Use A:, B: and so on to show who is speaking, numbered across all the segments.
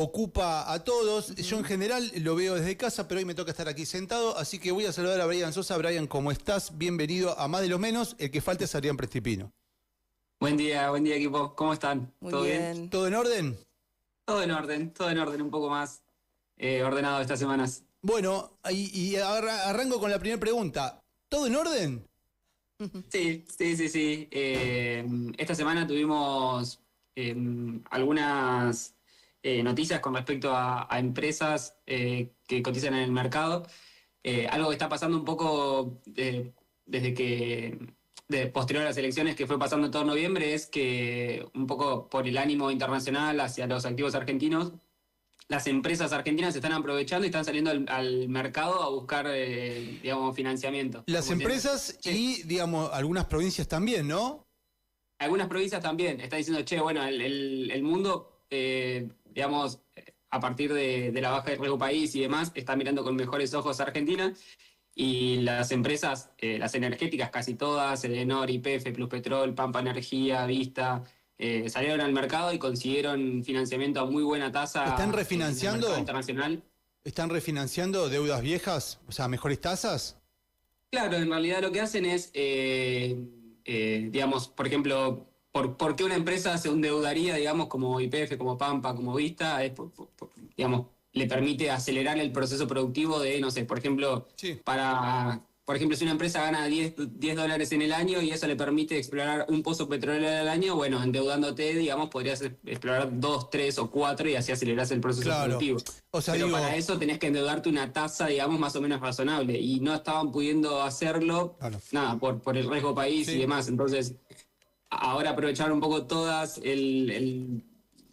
A: ocupa a todos. Yo en general lo veo desde casa, pero hoy me toca estar aquí sentado, así que voy a saludar a Brian Sosa. Brian, ¿cómo estás? Bienvenido a Más de lo Menos. El que falta es Adrián Prestipino.
B: Buen día equipo. ¿Cómo están?
C: Muy
B: ¿Todo bien?
C: bien.
A: ¿Todo en orden?
B: Todo en orden, un poco más ordenado estas semanas.
A: Bueno, y arranco con la primera pregunta. ¿Todo en orden?
B: Sí. Esta semana tuvimos algunas noticias con respecto a empresas que cotizan en el mercado. Algo que está pasando un poco desde que... posterior a las elecciones que fue pasando todo noviembre es que un poco por el ánimo internacional hacia los activos argentinos, las empresas argentinas se están aprovechando y están saliendo al mercado a buscar, digamos, financiamiento.
A: Las
B: Como
A: empresas
B: diciendo,
A: y, digamos, algunas provincias también, ¿no?
B: algunas provincias también están diciendo, bueno, el mundo, digamos, a partir de la baja de riesgo país y demás, está mirando con mejores ojos a Argentina. Y las empresas, las energéticas casi todas, Edenor, YPF, Pluspetrol, Pampa Energía, Vista, salieron al mercado y consiguieron financiamiento a muy buena tasa.
A: ¿Están
B: En el
A: refinanciando?
B: mercado internacional.
A: ¿Están refinanciando deudas viejas? O sea, ¿mejores tasas?
B: Claro, en realidad lo que hacen es, digamos, por ejemplo, ¿por qué una empresa se endeudaría, digamos, como YPF, como Pampa, como Vista? Es, digamos, le permite acelerar el proceso productivo de, no sé, por ejemplo,
A: Sí.
B: por ejemplo, si una empresa gana $10 en el año y eso le permite explorar un pozo petrolero al año, bueno, endeudándote, digamos, podrías explorar 2, 3 o 4 y así acelerás el proceso
A: Claro.
B: productivo.
A: O sea,
B: Pero
A: digo,
B: para eso tenés que endeudarte una tasa, digamos, más o menos razonable y no estaban pudiendo hacerlo,
A: Claro.
B: nada, por el riesgo país
A: Sí.
B: y demás. Entonces, ahora aprovechar un poco todas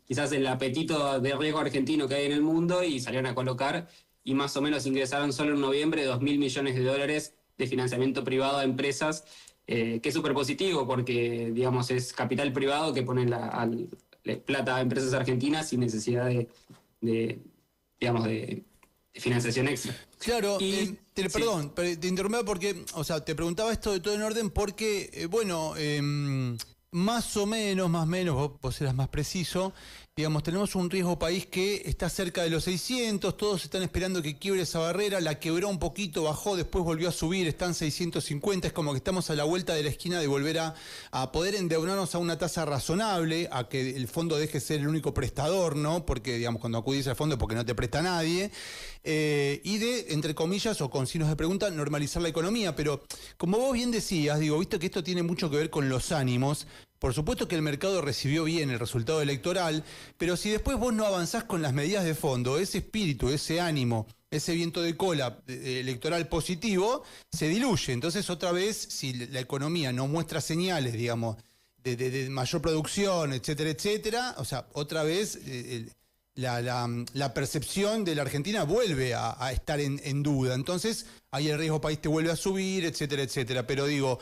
B: quizás el apetito de riesgo argentino que hay en el mundo y salieron a colocar y más o menos ingresaron solo en noviembre $2.000 millones de financiamiento privado a empresas, que es súper positivo porque, digamos, es capital privado que pone la plata a empresas argentinas sin necesidad digamos, de financiación extra.
A: claro,
B: Y, sí.
A: perdón, te interrumpía porque, o sea, te preguntaba esto de todo en orden porque, bueno, más o menos, vos eras más preciso, digamos, tenemos un riesgo país que está cerca de los 600, todos están esperando que quiebre esa barrera, la quebró un poquito, bajó, después volvió a subir, están 650, es como que estamos a la vuelta de la esquina de volver a poder endeudarnos a una tasa razonable, a que el fondo deje de ser el único prestador, ¿no? Porque, digamos, cuando acudís al fondo es porque no te presta nadie, y de, entre comillas, o con signos de pregunta, normalizar la economía, pero como vos bien decías, digo, visto que esto tiene mucho que ver con los ánimos. Por supuesto que el mercado recibió bien el resultado electoral, pero si después vos no avanzás con las medidas de fondo, ese espíritu, ese ánimo, ese viento de cola electoral positivo, se diluye. Entonces otra vez, si la economía no muestra señales, digamos, de mayor producción, etcétera, etcétera, o sea, otra vez la percepción de la Argentina vuelve a estar en duda. Entonces ahí el riesgo país te vuelve a subir, etcétera, etcétera. Pero digo...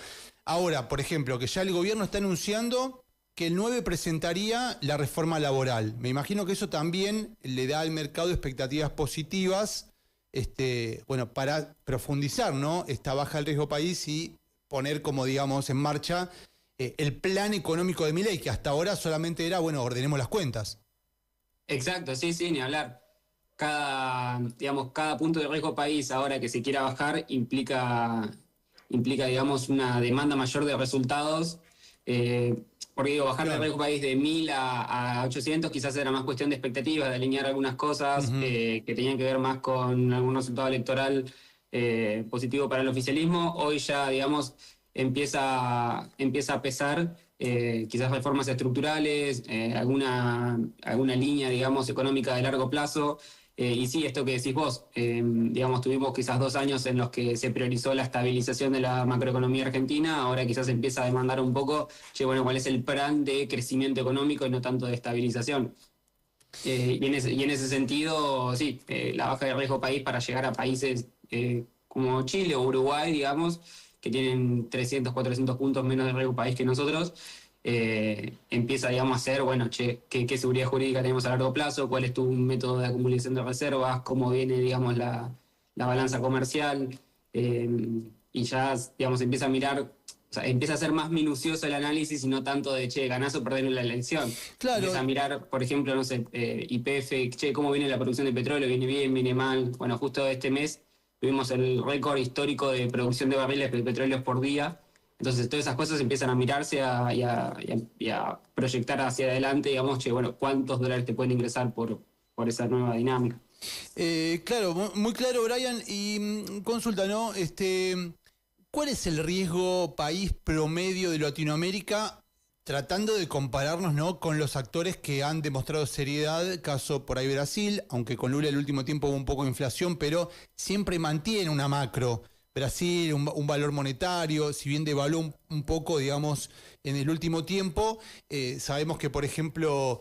A: Ahora, por ejemplo, que ya el gobierno está anunciando que el 9 presentaría la reforma laboral. Me imagino que eso también le da al mercado expectativas positivas, bueno, para profundizar, ¿no? Esta baja del riesgo país y poner como, digamos, en marcha el plan económico de Milei, que hasta ahora solamente era, bueno, ordenemos las cuentas.
B: Exacto, sí, ni hablar. Digamos, cada punto de riesgo país ahora que se quiera bajar implica, digamos, una demanda mayor de resultados, porque digo, bajar
A: Claro.
B: el riesgo país de 1.000 a 800 quizás era más cuestión de expectativas, de alinear algunas cosas que tenían que ver más con algún resultado electoral positivo para el oficialismo. Hoy ya, digamos, empieza a pesar quizás reformas estructurales, alguna línea, digamos, económica de largo plazo. Y sí, esto que decís vos, digamos, tuvimos quizás 2 años en los que se priorizó la estabilización de la macroeconomía argentina, ahora quizás empieza a demandar un poco, bueno, cuál es el plan de crecimiento económico y no tanto de estabilización. Y en ese sentido, sí, la baja de riesgo país para llegar a países como Chile o Uruguay, digamos, que tienen 300, 400 puntos menos de riesgo país que nosotros, empieza, digamos, a ser, bueno, ¿qué seguridad jurídica tenemos a largo plazo? ¿Cuál es tu método de acumulación de reservas? ¿Cómo viene, digamos, la balanza comercial? Y ya, digamos, empieza a mirar o sea, empieza a ser más minucioso el análisis y no tanto de, che, ganás o perdés la elección.
A: Claro.
B: Empieza a mirar, por ejemplo, no sé, YPF, che, cómo viene la producción de petróleo, viene bien, viene mal. Bueno, justo este mes tuvimos el récord histórico de producción de barriles de petróleo por día. Entonces, todas esas cosas empiezan a mirarse y a proyectar hacia adelante, digamos, che, bueno, ¿cuántos dólares te pueden ingresar por esa nueva dinámica?
A: Claro, muy claro, Brian. Y consulta, ¿no? ¿Cuál es el riesgo país promedio de Latinoamérica tratando de compararnos, ¿no?, con los actores que han demostrado seriedad? Caso por ahí Brasil, aunque con Lula el último tiempo hubo un poco de inflación, pero siempre mantiene una macro. Brasil, un valor monetario, si bien devaluó un poco, digamos, en el último tiempo, sabemos que, por ejemplo,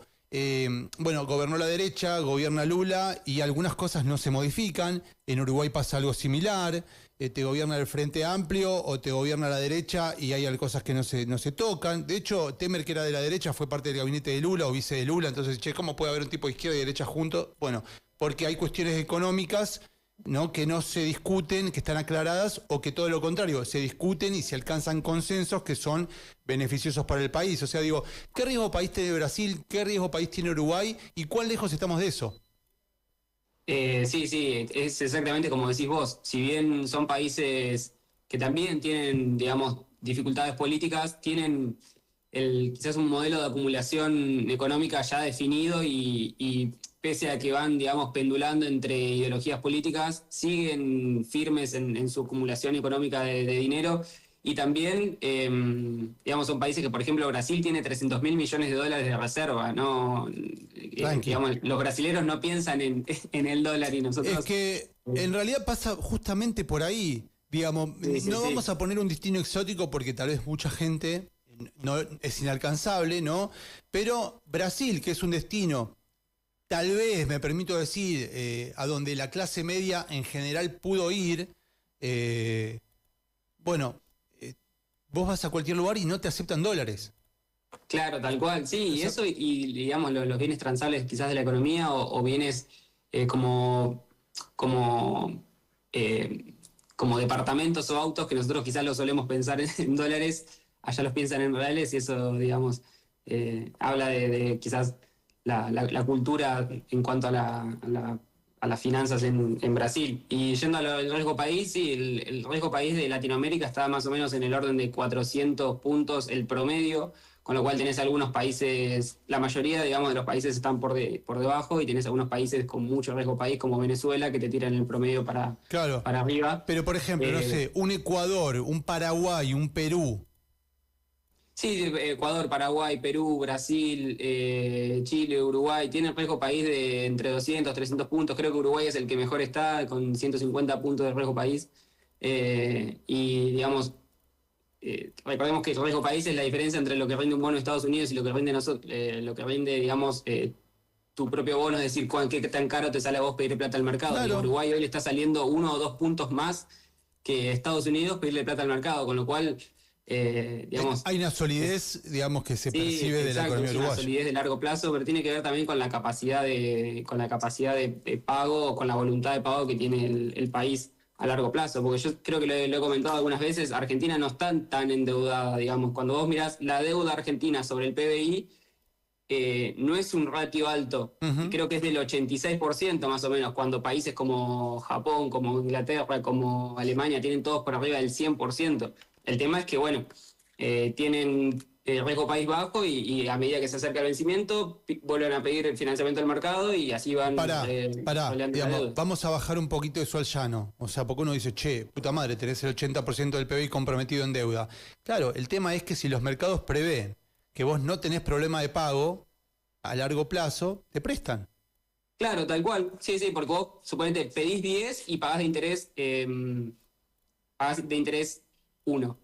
A: bueno, gobernó la derecha, gobierna Lula y algunas cosas no se modifican. En Uruguay pasa algo similar, te gobierna el Frente Amplio o te gobierna la derecha y hay cosas que no se tocan. De hecho, Temer, que era de la derecha, fue parte del gabinete de Lula o vice de Lula, entonces, che, ¿cómo puede haber un tipo de izquierda y derecha juntos? Bueno, porque hay cuestiones económicas, ¿no?, que no se discuten, que están aclaradas, o que todo lo contrario, se discuten y se alcanzan consensos que son beneficiosos para el país. O sea, digo, ¿qué riesgo país tiene Brasil? ¿Qué riesgo país tiene Uruguay? ¿Y cuán lejos estamos de eso?
B: Sí, es exactamente como decís vos. Si bien son países que también tienen, digamos, dificultades políticas, tienen quizás un modelo de acumulación económica ya definido y pese a que van, digamos, pendulando entre ideologías políticas, siguen firmes en su acumulación económica de dinero. Y también, digamos, son países que, por ejemplo, Brasil tiene 300.000 millones de dólares de reserva, ¿no? Digamos, los brasileros no piensan en el dólar y nosotros...
A: Es que en realidad pasa justamente por ahí, digamos, no vamos a poner un destino exótico porque tal vez mucha gente no es inalcanzable, ¿no? Pero Brasil, que es un destino, tal vez, me permito decir, a donde la clase media en general pudo ir, bueno, vos vas a cualquier lugar y no te aceptan dólares.
B: Claro, tal cual, sí, y eso y digamos los bienes transables quizás de la economía o bienes como, como, como departamentos o autos que nosotros quizás los solemos pensar en dólares, allá los piensan en reales y eso, digamos, habla de quizás la cultura en cuanto a las finanzas en Brasil. Y yendo al riesgo país, sí, el riesgo país de Latinoamérica está más o menos en el orden de 400 puntos el promedio, con lo cual tenés algunos países, la mayoría, digamos, de los países están por debajo y tenés algunos países con mucho riesgo país, como Venezuela, que te tiran el promedio
A: claro,
B: para arriba.
A: Pero, por ejemplo, no sé, un Ecuador, un Paraguay, un Perú.
B: Sí, Ecuador, Paraguay, Perú, Brasil, Chile, Uruguay, tienen riesgo país de entre 200, 300 puntos. Creo que Uruguay es el que mejor está, con 150 puntos de riesgo país. Y digamos, recordemos que el riesgo país es la diferencia entre lo que rinde un bono de Estados Unidos y lo que rinde lo que rinde, digamos, tu propio bono, es decir, qué tan caro te sale a vos pedir plata al mercado.
A: Claro.
B: Y Uruguay hoy le está saliendo 1 o 2 puntos más que Estados Unidos pedirle plata al mercado, con lo cual... digamos,
A: hay una solidez, digamos, que se percibe de la economía uruguaya.
B: Una solidez de largo plazo, pero tiene que ver también con la capacidad de pago o con la voluntad de pago que tiene el país a largo plazo. Porque yo creo que lo he comentado algunas veces, Argentina no está tan endeudada, digamos. Cuando vos mirás la deuda argentina sobre el PBI, no es un ratio alto. Creo que es del 86% más o menos, cuando países como Japón, como Inglaterra, como Alemania tienen todos por arriba del 100%. El tema es que, bueno, tienen riesgo país bajo y a medida que se acerca el vencimiento, vuelven a pedir el financiamiento del mercado y así van...
A: digamos, vamos a bajar un poquito eso al llano. O sea, porque uno dice, che, puta madre, tenés el 80% del PBI comprometido en deuda. Claro, el tema es que si los mercados prevén que vos no tenés problema de pago a largo plazo, te prestan.
B: Claro, tal cual. Sí, porque vos suponete pedís 10 y pagás de interés 1.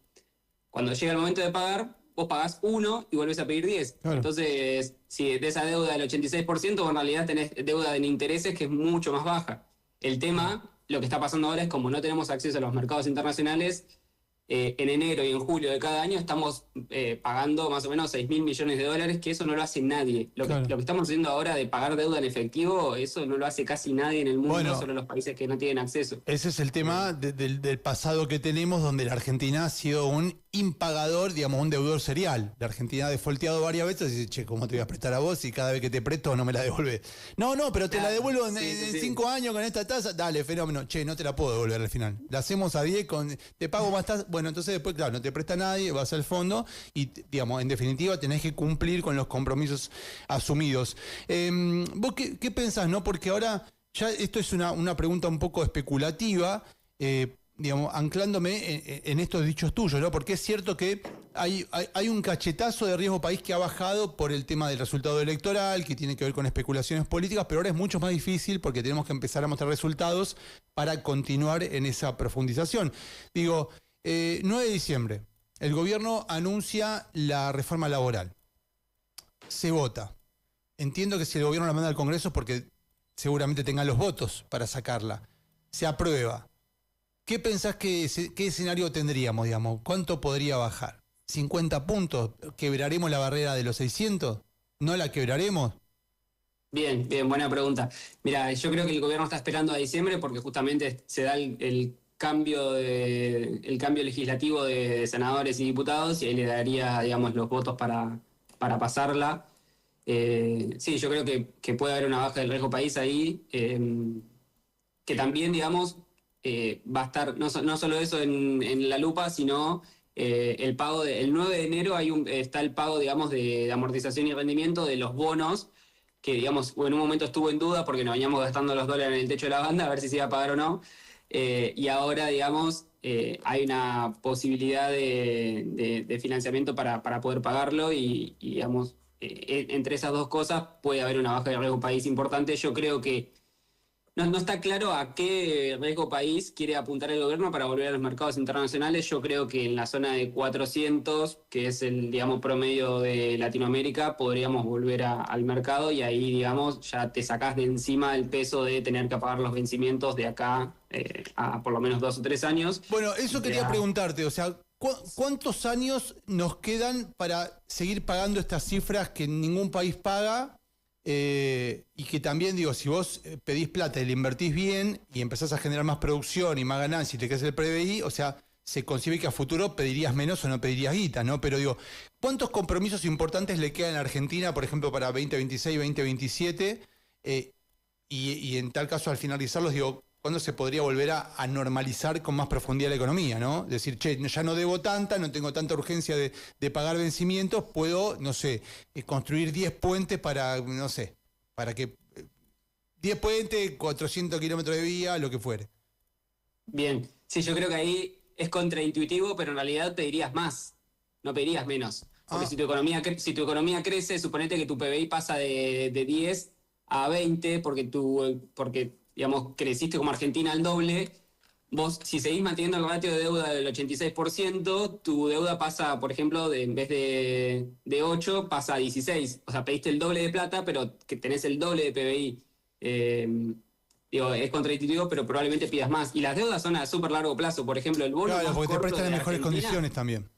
B: Cuando llega el momento de pagar, vos pagás 1 y volvés a pedir 10. Claro. Entonces, si de esa deuda del 86%, en realidad tenés deuda en intereses que es mucho más baja. El tema, lo que está pasando ahora es como no tenemos acceso a los mercados internacionales, en enero y en julio de cada año estamos pagando más o menos 6.000 millones de dólares, que eso no lo hace nadie.
A: Claro.
B: Lo que estamos haciendo ahora de pagar deuda en efectivo, eso no lo hace casi nadie en el mundo,
A: Bueno,
B: solo los países que no tienen acceso.
A: ese es el tema del pasado que tenemos, donde la Argentina ha sido un impagador, digamos, un deudor serial. La Argentina ha defaulteado varias veces y dice, che, ¿cómo te voy a prestar a vos y cada vez que te presto no me la devuelves? No, pero te la devuelvo en 5 años con esta tasa. Dale, fenómeno. Che, no te la puedo devolver al final. La hacemos a 10 te pago más tasa. Bueno, entonces después, claro, no te presta nadie, vas al fondo y, digamos, en definitiva tenés que cumplir con los compromisos asumidos. ¿Vos qué pensás, no? Porque ahora ya esto es una pregunta un poco especulativa, digamos, anclándome en estos dichos tuyos, ¿no? Porque es cierto que hay un cachetazo de riesgo país que ha bajado por el tema del resultado electoral, que tiene que ver con especulaciones políticas, pero ahora es mucho más difícil porque tenemos que empezar a mostrar resultados para continuar en esa profundización. Digo, 9 de diciembre, el gobierno anuncia la reforma laboral. Se vota. Entiendo que si el gobierno la manda al Congreso es porque seguramente tenga los votos para sacarla. Se aprueba. ¿Qué pensás qué escenario tendríamos, digamos? ¿Cuánto podría bajar? ¿50 puntos? ¿Quebraremos la barrera de los 600? ¿No la quebraremos?
B: Bien, buena pregunta. Mira, yo creo que el gobierno está esperando a diciembre porque justamente se da el cambio legislativo de senadores y diputados y ahí le daría, digamos, los votos para pasarla. Sí, yo creo que puede haber una baja del riesgo país ahí, que también, digamos, va a estar, no solo eso en la lupa, sino el pago el 9 de enero está el pago, digamos, de amortización y rendimiento de los bonos, que, digamos, en un momento estuvo en duda porque nos veníamos gastando los dólares en el techo de la banda, a ver si se iba a pagar o no. Y ahora, digamos, hay una posibilidad de financiamiento para poder pagarlo y digamos, entre esas dos cosas puede haber una baja de riesgo país importante. Yo creo que no está claro a qué riesgo país quiere apuntar el gobierno para volver a los mercados internacionales. Yo creo que en la zona de 400, que es el, digamos, promedio de Latinoamérica, podríamos volver al mercado y ahí, digamos, ya te sacás de encima el peso de tener que pagar los vencimientos de acá a por lo menos 2 o 3 años.
A: Bueno, eso quería preguntarte, o sea, ¿cuántos años nos quedan para seguir pagando estas cifras que ningún país paga? Y que también, digo, si vos pedís plata y la invertís bien y empezás a generar más producción y más ganancia y te crece el PBI, o sea, se concibe que a futuro pedirías menos o no pedirías guita, ¿no? Pero digo, ¿cuántos compromisos importantes le quedan a Argentina, por ejemplo, para 2026, 2027? Y en tal caso, al finalizarlos, digo, ¿cuándo se podría volver a normalizar con más profundidad la economía, ¿no? Decir, che, ya no debo tanta, no tengo tanta urgencia de pagar vencimientos, puedo, no sé, construir 10 puentes para, no sé, para que 10 puentes, 400 kilómetros de vía, lo que fuere.
B: Bien, sí, yo creo que ahí es contraintuitivo, pero en realidad pedirías más, no pedirías menos. Porque si tu economía crece, suponete que tu PBI pasa de 10 a 20, porque digamos, creciste como Argentina al doble. Vos, si seguís manteniendo el ratio de deuda del 86%, tu deuda pasa, por ejemplo, en vez de 8, pasa a 16. O sea, pediste el doble de plata, pero que tenés el doble de PBI. Digo, es contraintuitivo, pero probablemente pidas más. Y las deudas son a súper largo plazo. Por ejemplo, el bono
A: Claro,
B: más
A: porque te
B: corto
A: prestan en
B: de
A: mejores
B: Argentina.
A: condiciones también.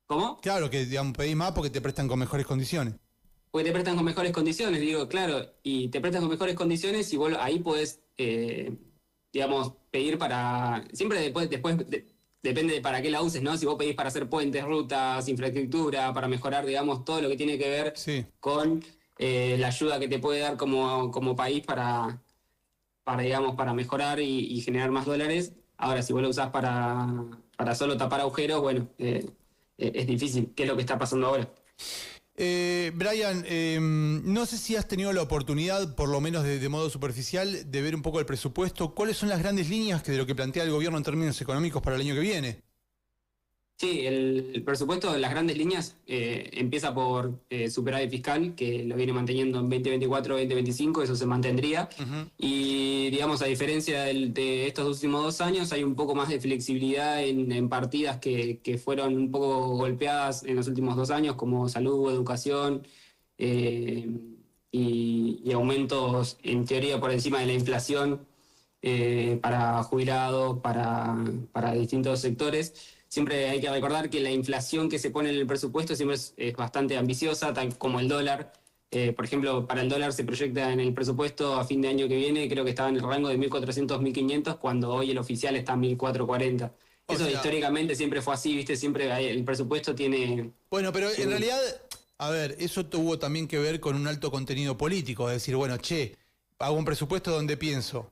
B: ¿Cómo?
A: Claro, que digamos, pedís más porque te prestan con mejores condiciones.
B: Porque te prestan con mejores condiciones, digo, claro, y te prestan con mejores condiciones y vos ahí podés, digamos, pedir para... Siempre después depende de para qué la uses, ¿no? Si vos pedís para hacer puentes, rutas, infraestructura, para mejorar, digamos, todo lo que tiene que ver con la ayuda que te puede dar como país para digamos, para mejorar y generar más dólares. Ahora, si vos lo usás para solo tapar agujeros, bueno, es difícil, que es lo que está pasando ahora.
A: Brian, no sé si has tenido la oportunidad, por lo menos de modo superficial, de ver un poco el presupuesto. ¿Cuáles son las grandes líneas de lo que plantea el gobierno en términos económicos para el año que viene?
B: Sí, el presupuesto de las grandes líneas empieza por superávit fiscal, que lo viene manteniendo en 2024, 2025, eso se mantendría. Y, digamos, a diferencia de estos últimos 2 años, hay un poco más de flexibilidad en partidas que fueron un poco golpeadas en los últimos 2 años, como salud, educación, y aumentos, en teoría, por encima de la inflación para jubilados, para distintos sectores. siempre hay que recordar que la inflación que se pone en el presupuesto siempre es bastante ambiciosa, tal como el dólar. Por ejemplo, para el dólar se proyecta en el presupuesto a fin de año que viene, creo que estaba en el rango de 1.400, 1.500, cuando hoy el oficial está en 1.440.
A: O
B: Eso
A: sea,
B: históricamente siempre fue así, ¿viste? Siempre el presupuesto tiene...
A: bueno, pero en realidad, a ver, eso tuvo también que ver con un alto contenido político, es decir, bueno, che, hago un presupuesto donde pienso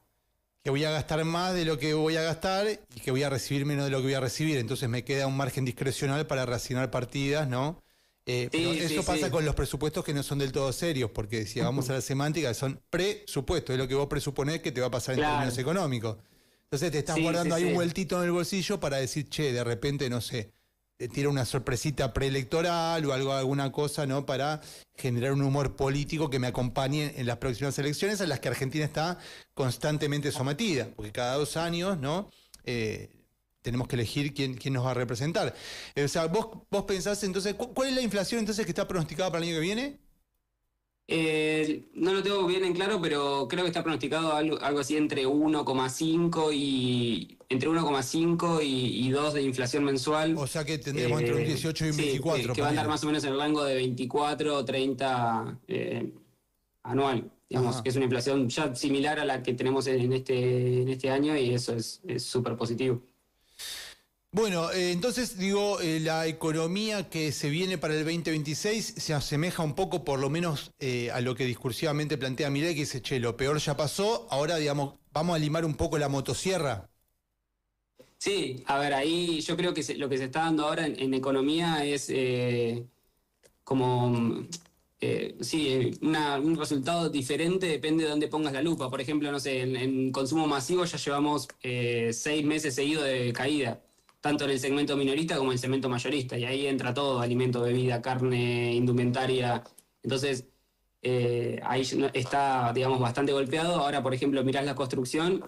A: que voy a gastar más de lo que voy a gastar y que voy a recibir menos de lo que voy a recibir, entonces me queda un margen discrecional para reasignar partidas, ¿no? Pero eso pasa con los presupuestos que no son del todo serios, porque si vamos a la semántica, son presupuestos, es lo que vos presuponés que te va a pasar en términos económicos. Entonces te estás guardando ahí un vueltito en el bolsillo para decir, che, de repente, no sé, te tira una sorpresita preelectoral o algo, alguna cosa, ¿no? Para generar un humor político que me acompañe en las próximas elecciones a las que Argentina está constantemente sometida, porque cada 2 años, ¿no? Tenemos que elegir quién nos va a representar. O sea, vos pensás entonces, ¿cuál es la inflación entonces que está pronosticada para el año que viene?
B: No lo tengo bien en claro, pero creo que está pronosticado algo así entre 1,5 y 2 de inflación mensual.
A: O sea que tendremos entre un 18 y un 24.
B: Que va a andar más o menos en el rango de 24 o 30 anual. Digamos, que es una inflación ya similar a la que tenemos en este año, y eso es súper positivo.
A: Bueno, entonces digo, la economía que se viene para el 2026 se asemeja un poco, por lo menos, a lo que discursivamente plantea Milei, que dice, che, lo peor ya pasó, ahora, digamos, vamos a limar un poco la motosierra.
B: Sí, a ver, ahí yo creo que lo que se está dando ahora en economía es como, un resultado diferente, depende de dónde pongas la lupa. Por ejemplo, no sé, en consumo masivo ya llevamos 6 meses seguidos de caída, tanto en el segmento minorista como en el segmento mayorista, y ahí entra todo: alimento, bebida, carne, indumentaria. Entonces, ahí está, digamos, bastante golpeado. Ahora, por ejemplo, mirás la construcción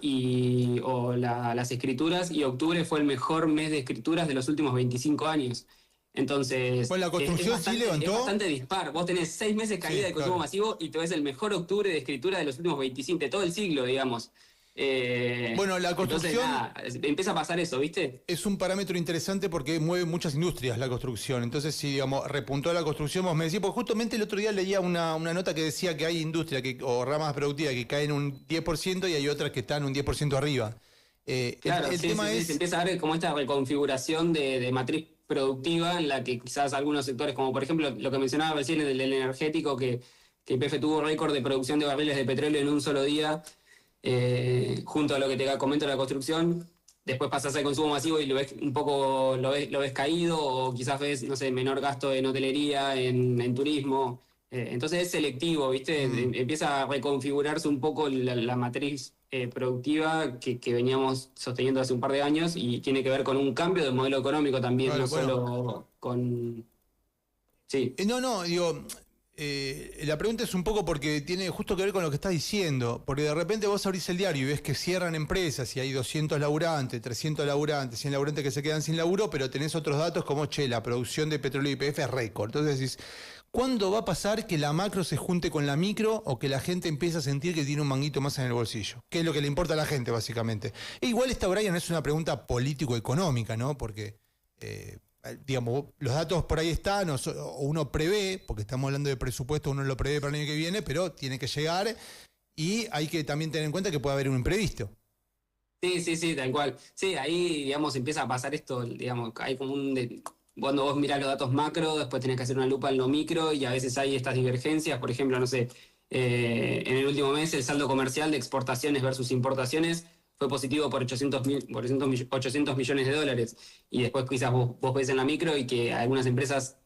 B: o las escrituras, y octubre fue el mejor mes de escrituras de los últimos 25 años. Entonces,
A: Bueno, la construcción sí levantó.
B: es bastante dispar. Vos tenés 6 meses caída de consumo masivo y te ves el mejor octubre de escritura de los últimos 25, de todo el siglo, digamos.
A: Bueno, la construcción,
B: entonces, empieza a pasar eso, ¿viste?
A: es un parámetro interesante porque mueve muchas industrias la construcción. Entonces, si digamos, repuntó la construcción, vos me decís, porque justamente el otro día leía una nota que decía que hay industria o ramas productivas que caen un 10% y hay otras que están un 10% arriba.
B: Claro,
A: el tema es...
B: se empieza a ver como esta reconfiguración de matriz productiva, en la que quizás algunos sectores, como por ejemplo lo que mencionaba recién, el energético, que YPF tuvo récord de producción de barriles de petróleo en un solo día, junto a lo que te comento de la construcción. Después pasás al consumo masivo y lo ves un poco, lo ves caído, o quizás ves, no sé, menor gasto en hotelería, en turismo. Entonces es selectivo, ¿viste? Empieza a reconfigurarse un poco la matriz productiva que veníamos sosteniendo hace un par de años, y tiene que ver con un cambio de modelo económico también,
A: Claro,
B: no solo con... Sí.
A: No, digo, la pregunta es un poco porque tiene justo que ver con lo que estás diciendo, porque de repente vos abrís el diario y ves que cierran empresas y hay 200 laburantes, 300 laburantes, 100 laburantes que se quedan sin laburo, pero tenés otros datos como, che, la producción de petróleo y YPF es récord. Entonces decís, ¿cuándo va a pasar que la macro se junte con la micro o que la gente empiece a sentir que tiene un manguito más en el bolsillo? Que es lo que le importa a la gente, básicamente. E igual esta, Brian, es una pregunta político-económica, ¿no? Porque... digamos, los datos por ahí están, o uno prevé, porque estamos hablando de presupuesto, uno lo prevé para el año que viene, pero tiene que llegar y hay que también tener en cuenta que puede haber un imprevisto.
B: Sí, tal cual. Sí, ahí, digamos, empieza a pasar esto, digamos, hay como cuando vos mirás los datos macro, después tenés que hacer una lupa en lo micro, y a veces hay estas divergencias. Por ejemplo, no sé, en el último mes el saldo comercial de exportaciones versus importaciones fue positivo por 800 millones de dólares. Y después quizás vos ves en la micro y que algunas empresas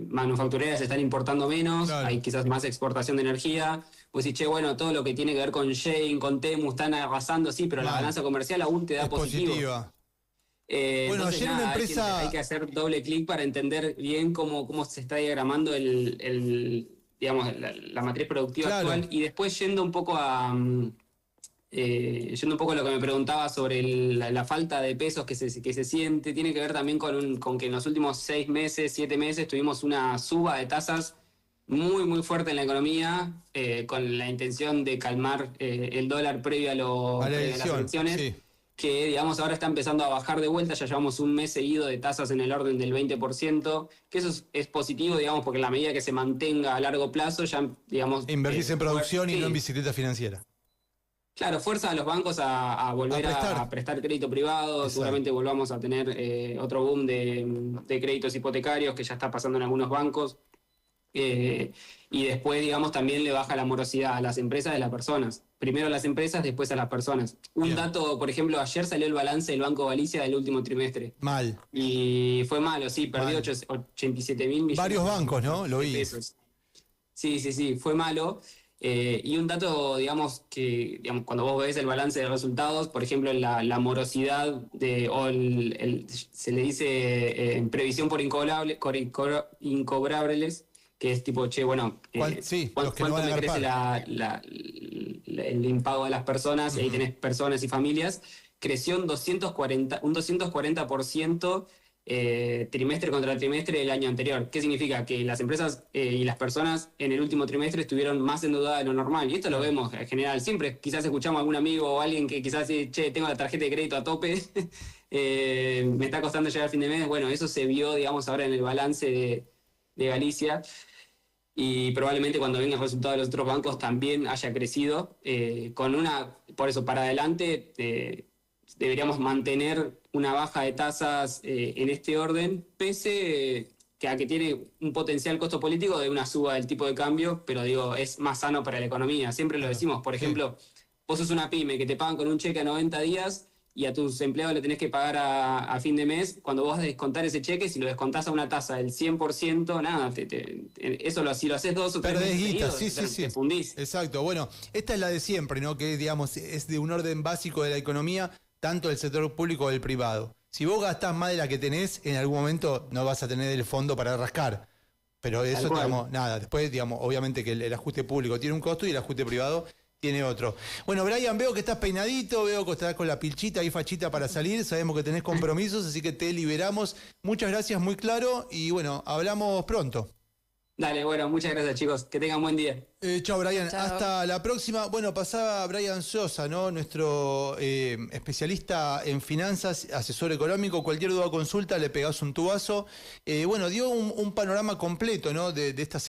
B: manufactureras están importando menos,
A: Claro.
B: hay quizás más exportación de energía. Pues decís, che, bueno, todo lo que tiene que ver con Shein, con Temu, están arrasando, sí, pero la balanza comercial aún te da
A: Es
B: positivo.
A: positiva. Bueno,
B: Entonces,
A: ayer una empresa...
B: hay que hacer doble clic para entender bien cómo se está diagramando digamos, la matriz productiva
A: Claro.
B: actual. Y después yendo un poco a lo que me preguntaba sobre la falta de pesos que se siente, tiene que ver también con que en los últimos 6 meses, 7 meses, tuvimos una suba de tasas muy, muy fuerte en la economía, con la intención de calmar el dólar previo a las
A: elección,
B: elecciones.
A: sí.
B: que, digamos, ahora está empezando a bajar de vuelta, ya llevamos un mes seguido de tasas en el orden del 20%, que eso es positivo, digamos, porque en la medida que se mantenga a largo plazo, ya, digamos...
A: Invertís en producción y
B: sí,
A: no en bicicleta financiera.
B: claro, fuerza a los bancos a volver a prestar crédito privado.
A: Exacto.
B: Seguramente volvamos a tener otro boom de créditos hipotecarios que ya está pasando en algunos bancos. Y después, digamos, también le baja la morosidad a las empresas de las personas. Primero a las empresas, después a las personas. Un
A: Bien.
B: dato, por ejemplo, ayer salió el balance del Banco Galicia del último trimestre.
A: Mal.
B: Y fue malo, sí, perdió
A: Mal.
B: 87.000 millones
A: Varios bancos, ¿no? Lo
B: de
A: vi.
B: pesos. Sí, sí, sí, fue malo. Y un dato, digamos, que digamos, cuando vos ves el balance de resultados, por ejemplo, la morosidad se le dice previsión por incobrables, que es tipo, che, bueno,
A: Sí, los que no
B: cuánto
A: van a
B: me crece
A: agarpar.
B: el impago de las personas, y ahí tenés personas y familias, creció un 240% trimestre contra trimestre del año anterior. ¿Qué significa? Que las empresas y las personas en el último trimestre estuvieron más endeudadas de lo normal. Y esto lo vemos en general. Siempre quizás escuchamos a algún amigo o alguien que quizás dice, che, tengo la tarjeta de crédito a tope, me está costando llegar al fin de mes. Bueno, eso se vio, digamos, ahora en el balance de Galicia. Y probablemente cuando venga el resultado de los otros bancos también haya crecido. Por eso, para adelante, deberíamos mantener una baja de tasas en este orden, pese a que tiene un potencial costo político de una suba del tipo de cambio, pero digo, es más sano para la economía. Siempre lo decimos, por ejemplo, vos sos una pyme que te pagan con un cheque a 90 días y a tus empleados le tenés que pagar a fin de mes. Cuando vos descontar ese cheque, si lo descontás a una tasa del 100%, nada, si lo haces 2 o 3
A: Perdés
B: meses
A: guita,
B: seguidos,
A: sí.
B: te fundís.
A: Exacto. Bueno, esta es la de siempre, ¿no? Que, digamos, es de un orden básico de la economía, tanto del sector público como del privado. Si vos gastás más de la que tenés, en algún momento no vas a tener el fondo para rascar. Pero eso, digamos, nada. Después, digamos, obviamente que el ajuste público tiene un costo y el ajuste privado tiene otro. Bueno, Brian, veo que estás peinadito, veo que estás con la pilchita y fachita para salir. Sabemos que tenés compromisos, así que te liberamos. Muchas gracias, muy claro. Y bueno, hablamos pronto.
B: Dale, bueno, muchas gracias, chicos. Que tengan buen día.
A: Chao, Brian.
C: Chao.
A: Hasta la próxima. Bueno, pasaba Brian Sosa, ¿no? Nuestro especialista en finanzas, asesor económico. Cualquier duda o consulta, le pegás un tubazo. Bueno, dio un panorama completo, ¿no? De esta